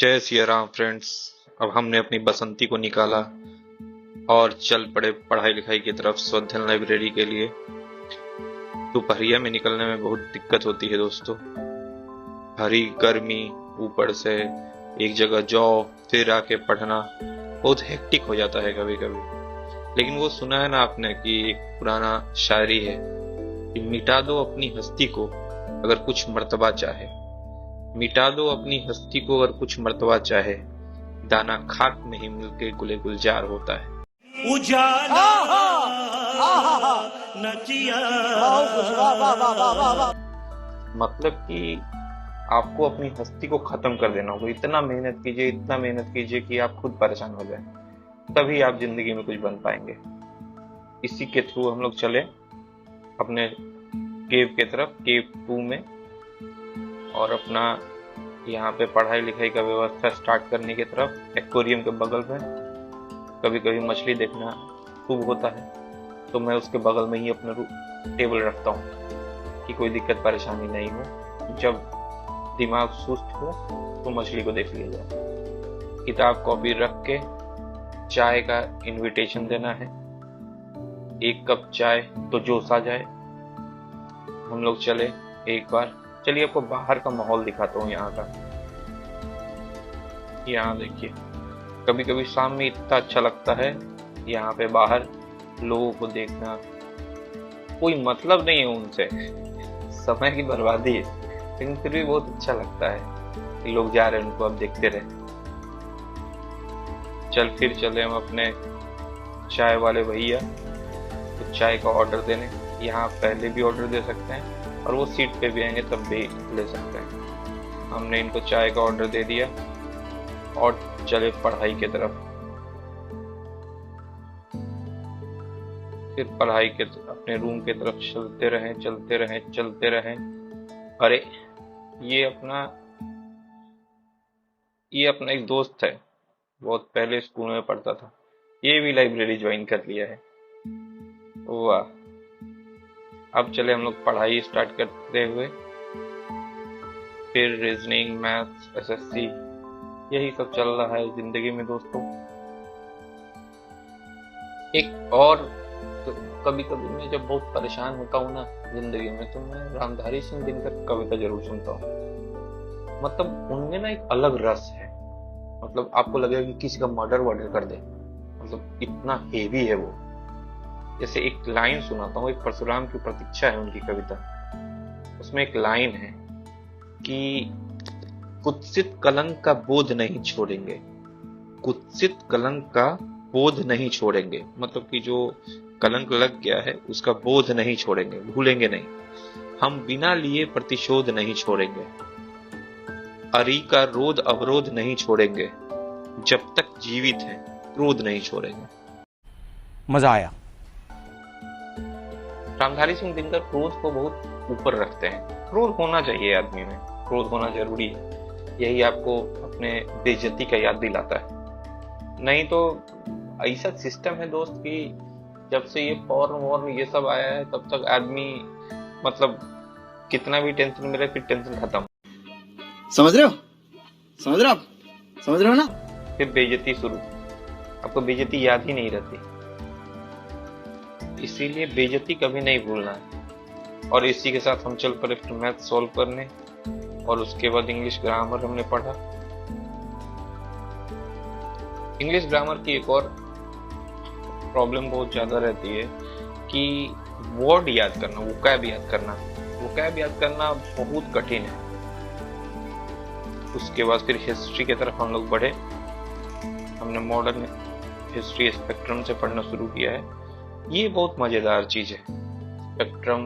जय सिया राम फ्रेंड्स। अब हमने अपनी बसंती को निकाला और चल पड़े पढ़ाई लिखाई की तरफ स्वधन लाइब्रेरी के लिए। दोपहरिया में निकलने में बहुत दिक्कत होती है दोस्तों। हरी गर्मी, ऊपर से एक जगह जाओ फिर आके पढ़ना बहुत हेक्टिक हो जाता है कभी कभी। लेकिन वो सुना है ना आपने कि एक पुराना शायरी है कि मिटा दो अपनी हस्ती को अगर कुछ मर्तबा चाहे, मिटा दो अपनी हस्ती को अगर कुछ मर्तबा चाहे, दाना खाक में ही मिलके गुले गुलजार होता है। उजाला नचिया। मतलब कि आपको अपनी हस्ती को खत्म कर देना होगा। इतना मेहनत कीजिए, इतना मेहनत कीजिए कि आप खुद परेशान हो जाए, तभी आप जिंदगी में कुछ बन पाएंगे। इसी के थ्रू हम लोग चले अपने केव के तरफ, केव 2 में, और अपना यहाँ पे पढ़ाई लिखाई का व्यवस्था स्टार्ट करने की तरफ। एक्वेरियम के बगल में कभी कभी मछली देखना शुभ होता है, तो मैं उसके बगल में ही अपना टेबल रखता हूँ कि कोई दिक्कत परेशानी नहीं हो। जब दिमाग सुस्त हो तो मछली को देख लिया जाए। किताब कॉपी रख के चाय का इनविटेशन देना है, 1 कप चाय तो जोश आ जाए। हम लोग चले एक बार, चलिए आपको बाहर का माहौल दिखाता हूँ यहाँ का। यहाँ देखिए, कभी कभी शाम में इतना अच्छा लगता है यहाँ पे बाहर लोगों को देखना। कोई मतलब नहीं है उनसे, समय की बर्बादी है, लेकिन फिर भी बहुत अच्छा लगता है कि लोग जा रहे हैं, उनको अब देखते रहे। फिर चले हम अपने चाय वाले भैया तो चाय का ऑर्डर देने। यहाँ पहले भी ऑर्डर दे सकते हैं और वो सीट पे भी आएंगे तब भी ले सकते हैं। हमने इनको चाय का ऑर्डर दे दिया और चले पढ़ाई की तरफ। फिर पढ़ाई के अपने रूम की तरफ चलते रहें। अरे ये अपना एक दोस्त है, बहुत पहले स्कूल में पढ़ता था, ये भी लाइब्रेरी ज्वाइन कर लिया है। वाह। अब चले हम लोग पढ़ाई स्टार्ट करते हुए। फिर रीजनिंग, मैथ्स, एसएससी, यही सब चल रहा है जिंदगी में दोस्तों। एक और तो कभी कभी मैं जब बहुत परेशान होता हूँ ना जिंदगी में, तो मैं रामधारी सिंह दिनकर की कविता जरूर सुनता हूँ। मतलब उनमें ना एक अलग रस है। मतलब आपको लगेगा कि किसी का मर्डर कर दे, मतलब इतना हेवी है वो। जैसे एक लाइन सुनाता हूँ, एक परशुराम की प्रतीक्षा है उनकी कविता। उसमें एक लाइन है कि कुत्सित कलंक का बोध नहीं छोड़ेंगे, कुत्सित कलंक का बोध नहीं छोड़ेंगे। मतलब कि जो कलंक लग गया है उसका बोध नहीं छोड़ेंगे, भूलेंगे नहीं। हम बिना लिए प्रतिशोध नहीं छोड़ेंगे, अरी का रोध अवरोध नहीं छोड़ेंगे, जब तक जीवित हैं क्रोध नहीं छोड़ेंगे। मजा आया। रामधारी सिंह दिनकर क्रोध को बहुत ऊपर रखते हैं। क्रोध होना चाहिए आदमी में, क्रोध होना जरूरी है। यही आपको अपने बेइज्जती का याद दिलाता है। नहीं तो ऐसा सिस्टम है दोस्त कि जब से ये पॉर्न वॉर्न ये सब आया है तब तक आदमी मतलब कितना भी टेंशन में रहे फिर टेंशन खत्म। समझ रहे हो ना? फिर बेइज्जती शुरू, आपको बेइज्जती याद ही नहीं रहती। इसीलिए बेइज्जती कभी नहीं भूलना है। और इसी के साथ हम चल पड़े फिर मैथ सॉल्व करने, और उसके बाद इंग्लिश ग्रामर हमने पढ़ा। इंग्लिश ग्रामर की एक और प्रॉब्लम बहुत ज्यादा रहती है कि वर्ड याद करना, वोकैब याद करना बहुत कठिन है। उसके बाद फिर हिस्ट्री की तरफ हम लोग बढ़े। हमने मॉडर्न हिस्ट्री स्पेक्ट्रम से पढ़ना शुरू किया है। ये बहुत मजेदार चीज है स्पेक्ट्रम,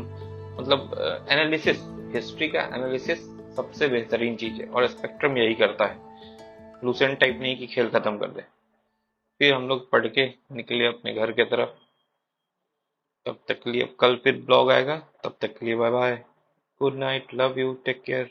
मतलब एनालिसिस, हिस्ट्री का एनालिसिस सबसे बेहतरीन चीज है और स्पेक्ट्रम यही करता है। लूसेंट टाइप नहीं कि खेल खत्म कर दे। फिर हम लोग पढ़ के निकले अपने घर के तरफ। तब तक के लिए, कल फिर ब्लॉग आएगा, तब तक के लिए bye bye, good night, love you, take care.